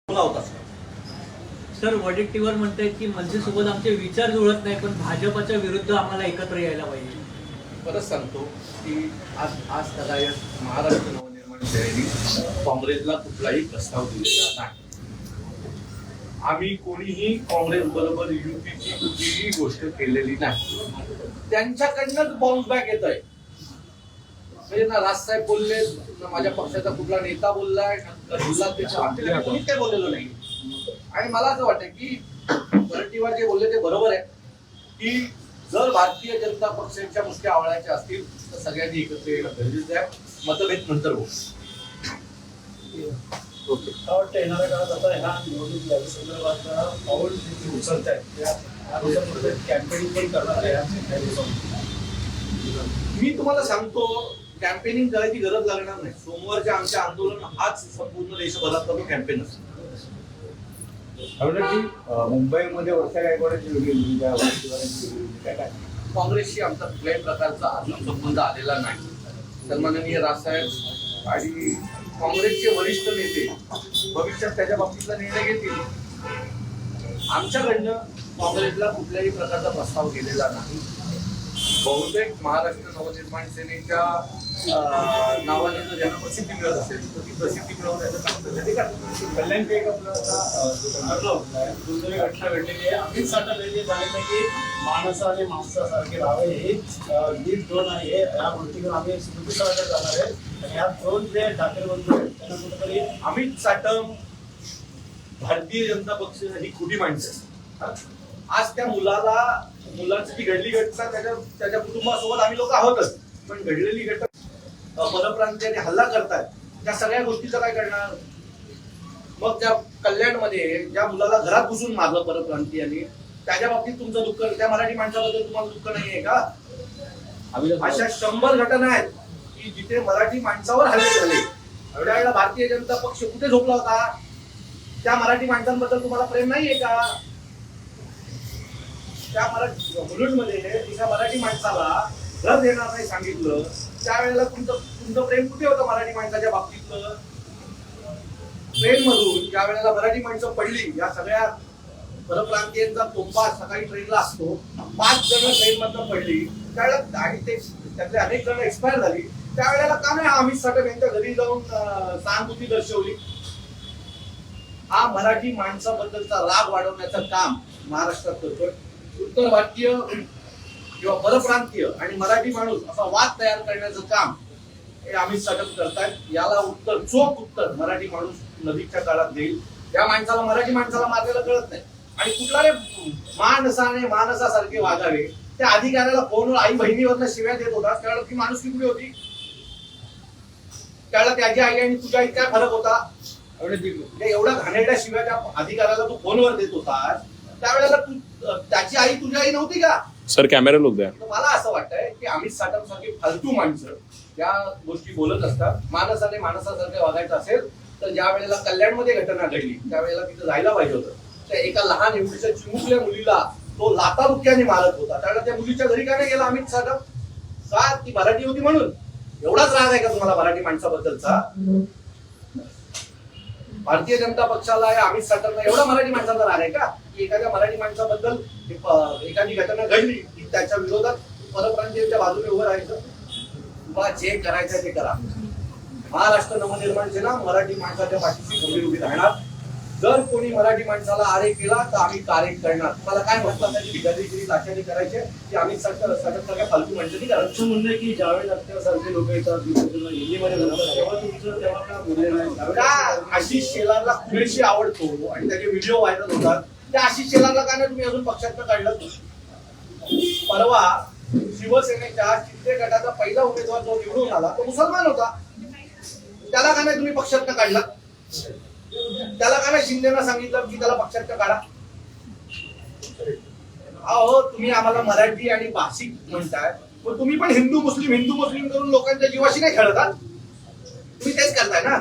होता सर वडेट्टीवर म्हणतायत की मनसेसोबत आमचे विचार जुळत नाही, पण भाजपच्या विरुद्ध आम्हाला एकत्र यायला पाहिजे. परत सांगतो की आज महाराष्ट्र नवनिर्माण सेनेने काँग्रेसला कुठलाही प्रस्ताव दिलेला नाही. आम्ही कोणीही काँग्रेस बरोबर युतीची कुठलीही गोष्ट केलेली नाही. त्यांच्याकडनंच बाउन्स बॅक येत आहे. म्हणजे ना राजसाहेब बोलले, ना माझ्या पक्षाचा कुठला नेता बोललाय, कोणीच काही बोललेलं नाही. आणि मला असं वाटतं की वडेट्टीवार जे बोलले ते बरोबर आहे की जर भारतीय जनता पक्षाच्या मुख्य आवळायच्या असतील तर सगळ्यांनी एकत्र येणं गरजेचं आहे. मतभेद नंतर होऊ. ओके, वाटतं येणाऱ्या काळात आता ह्या निवडणूक या संदर्भात पाऊल उचलत आहेत, कॅम्पेनिंग पण करणार आहे. मी तुम्हाला सांगतो, कॅम्पेनिंग करायची गरज लागणार नाही. सोमवारच्या आमच्या आंदोलन हाच संपूर्ण देशभरातला कॅम्पेन असतो. मुंबईमध्ये वर्षा गायकवाडांची वेगळी काय काँग्रेसशी आमचा कुठल्याही प्रकारचा अजून संबंध आलेला नाही. सन्माननीय राजसाहेब आणि काँग्रेसचे वरिष्ठ नेते भविष्यात त्याच्या बाबतीतला निर्णय घेतील. आमच्याकडनं काँग्रेसला कुठल्याही प्रकारचा प्रस्ताव केलेला नाही. बहुतेक महाराष्ट्र नवनिर्माण सेनेच्या नावाने जर ज्यांना प्रसिद्धी मिळत असेल तर ती प्रसिद्धी मिळवण्याचं काम त्यासाठी करतात. कल्याण काही दुसरी घटना घडलेली आहे. अमित साठवले जे झाले की मानसा आणि माणसासारखे राहावे हे लीड दोन आहे. या गोष्टीकडून आम्ही स्मृती सभागृहात जाणार आहे आणि ह्या दोन जे ठाकरे बंधू आहेत त्यांना कुठेतरी अमित साटम, भारतीय जनता पक्ष ही खोटी माणसं. आज त्या मुलाची जी घडली घटना त्याच्या कुटुंबासोबत आम्ही लोक आहोतच, पण घडलेली घटना परप्रांतीयाने हल्ला करतात त्या सगळ्या गोष्टीचं काय करणार? मग त्या कल्याणमध्ये ज्या मुलाला घरात घुसून मारलं परप्रांतीयाने, त्याच्या बाबतीत तुमचं दुःख, त्या मराठी माणसाबद्दल तुम्हाला दुःख नाहीये का? अशा 100 घटना आहेत की जिथे मराठी माणसावर हल्ले झाले. एवढ्या वेळेला भारतीय जनता पक्ष कुठे झोपला होता? त्या मराठी माणसांबद्दल तुम्हाला प्रेम नाहीये का? त्या मुलुंडमध्ये एका मराठी माणसाला घर देणार नाही सांगितलं, त्यावेळेला तुमचं प्रेम कुठे होतं मराठी माणसाच्या बाबतीतलं? ट्रेन मधून ज्या वेळेला मराठी माणसं पडली, या सगळ्या परप्रांतीयांचा तोफा सकाळी ट्रेनला असतो, 5 जण ट्रेन मधून पडली त्यावेळेला आणि ते त्यातले अनेक जण एक्सपायर झाली, त्यावेळेला का नाही अमित साटम यांच्या घरी जाऊन सहानुभूती दर्शवली? हा मराठी माणसाबद्दलचा राग वाढवण्याचं काम महाराष्ट्रात करतोय. उत्तर भारतीय किंवा परप्रांतीय आणि मराठी माणूस असा वाद तयार करण्याचं काम हे अमित साटम करतायत. याला उत्तर, चोख उत्तर मराठी माणूस नदीच्या काळात देईल. या माणसाला, मराठी माणसाला मारलेलं कळत नाही. आणि कुठला रे माणसाने माणसासारखे वागावे, त्या अधिकाऱ्याला फोनवर आई बहिणीवरनं शिव्या देत होता, त्यावेळेला ती माणूस कुठे होती? त्यावेळेला त्याची आई आणि तुझ्या आई काय फरक होता? एवढ्या घाणेरड्या शिव्या त्या अधिकाऱ्याला तू फोनवर देत होता, त्यावेळेला त्याची आई तुझी आई नव्हती का? सर कॅमेरा लोक द्या. मला असं वाटतंय की अमित साटम सारखी फालतू माणसं त्या गोष्टी बोलत असतात. माणसाने माणसासारखं वागायचं असेल तर ज्या वेळेला कल्याणमध्ये घटना घडली त्यावेळेला तिथं जायला पाहिजे होतं. त्या एका लहान एवढीच्या चिमुकल्या मुलीला तो लाताबुक्क्याने मारत होता, त्यावेळेला त्या मुलीच्या घरी का नाही गेला अमित साटम? का? ती मराठी होती म्हणून? एवढाच राग आहे का तुम्हाला मराठी माणसाबद्दलचा? भारतीय जनता पक्षाला या अमित साटमला एवढा मराठी माणसाचा राग आहे का की एखाद्या मराठी माणसाबद्दल एखादी घटना घडली की त्याच्या विरोधात परप्रांतीयांच्या बाजूने उभं राहायचं? तुम्हाला जे करायचं ते करा. महाराष्ट्र नवनिर्माण सेना मराठी माणसाच्या पाठीशी खंबीर उभी राहणार. जर कोणी मराठी माणसाला आरे केला तर आम्ही कार्य करणार. तुम्हाला काय म्हणतात त्याची भिकारीगिरी लाचारी करायची की आम्ही सारख्या फालतू माणसांनी करायचं? म्हणणं की ज्यावेळेस अख्तरसारखे लोक येतात दिल्लीमध्ये जातात तेव्हा तुमचं तेव्हा काय बोलले नाही का? आशिष शेलारला खुलेशी आवडतो आणि त्याचे व्हिडिओ व्हायरल होतात. त्या आशिष शेलारला का नाही तुम्ही अजून पक्षातनं काढलं? परवा शिवसेनेच्या शिंदे गटाचा पहिला उमेदवार जो निवडून आला तो मुसलमान होता. त्याला का नाही तुम्ही पक्षातनं काढला? त्याला का नाही शिंदेना सांगितलं की त्याला पक्षातनं काढा? अहो, तुम्ही आम्हाला मराठी आणि भाषिक म्हणताय, पण तुम्ही पण हिंदू मुस्लिम करून लोकांच्या जीवाशी नाही खेळत आहात. तुम्ही तेच करताय ना.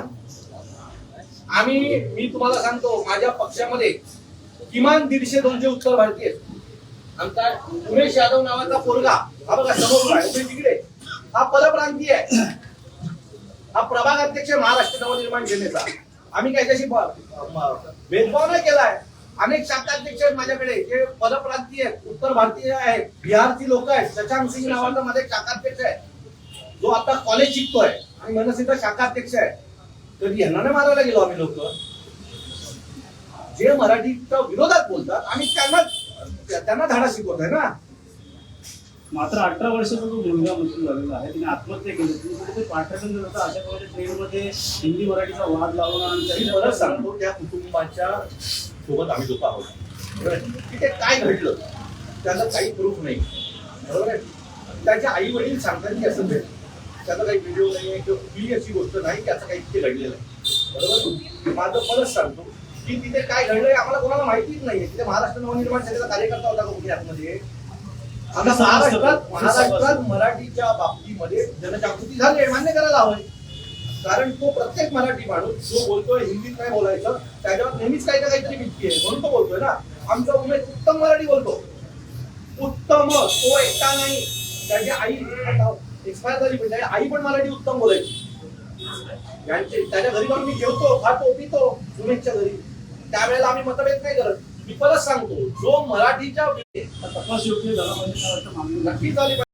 मी तुम्हाला सांगतो, माझ्या पक्षामध्ये किमान 150-200 उत्तर भारतीय आहेत. आमचा उमेश यादव नावाचा पोरगा, हा बघा समोर आहे तिकडे, हा परप्रांतीय आहे. हा प्रभाग अध्यक्ष महाराष्ट्र नवनिर्माण सेनेचा. आम्ही काय त्याशी भेदभाव नाही केलाय. अनेक शाखाध्यक्ष आहेत माझ्याकडे जे परप्रांतीय आहेत, उत्तर भारतीय आहेत, बिहारची लोक आहेत. शशांक सिंग नावाचा माझा एक शाखाध्यक्ष आहे जो आता कॉलेज शिकतोय आणि मनसेचा शाखाध्यक्ष आहे. तर यांना नाही मारायला गेलो आम्ही लोक. जे मराठीच्या विरोधात बोलतात आम्ही त्यांना धडा शिकवतोय ना. मात्र 18 वर्षाचा जो मुलगा मृत्यू झालेला आहे तिने आत्महत्या केली. तुम्ही कुठेतरी पाठवून दिलं होतं अशा प्रकारे ट्रेनमध्ये हिंदी मराठीचा वाद लावला आणि मी त्याची परत सांगतो त्या कुटुंबाच्या सोबत आम्ही लोक आहोत. तिथे काय घडलं त्याचं काही प्रूफ नाही. बरोबर आहे. त्याचे आई वडील सांगतात की असं घडलं. त्याचा काही व्हिडिओ नाही आहे किंवा कुठली अशी गोष्ट नाही की असं काही तिथे घडलेलं आहे. बरोबर. माझं परत सांगतो की तिथे काय घडलंय आम्हाला कोणाला माहितीच नाहीये. तिथे महाराष्ट्र नवनिर्माण सेनेचा कार्यकर्ता होता का कुठे आतमध्ये. आता महाराष्ट्रात मराठीच्या बाबतीमध्ये जनजागृती झाली आहे, मान्य करायला हवंय. कारण तो प्रत्येक मराठी माणूस जो बोलतोय हिंदीत नाही बोलायचं त्याच्यावर नेहमीच काही ना काहीतरी भीती आहे म्हणून तो बोलतोय ना. आमचा उमेश उत्तम मराठी बोलतो. उत्तम. तो एकटा नाही. त्याची आई एक्सपायर झाली पण त्याची आई पण मराठी उत्तम बोलायची. त्याच्या घरी जाऊन मी जेवतो, खातो, पितो उमेशच्या घरी. त्यावेळेला आम्ही मतभेद नाही करत. मी परत सांगतो जो मराठीच्या तपास योग्य झाला पाहिजे नक्कीच झाली पाहिजे.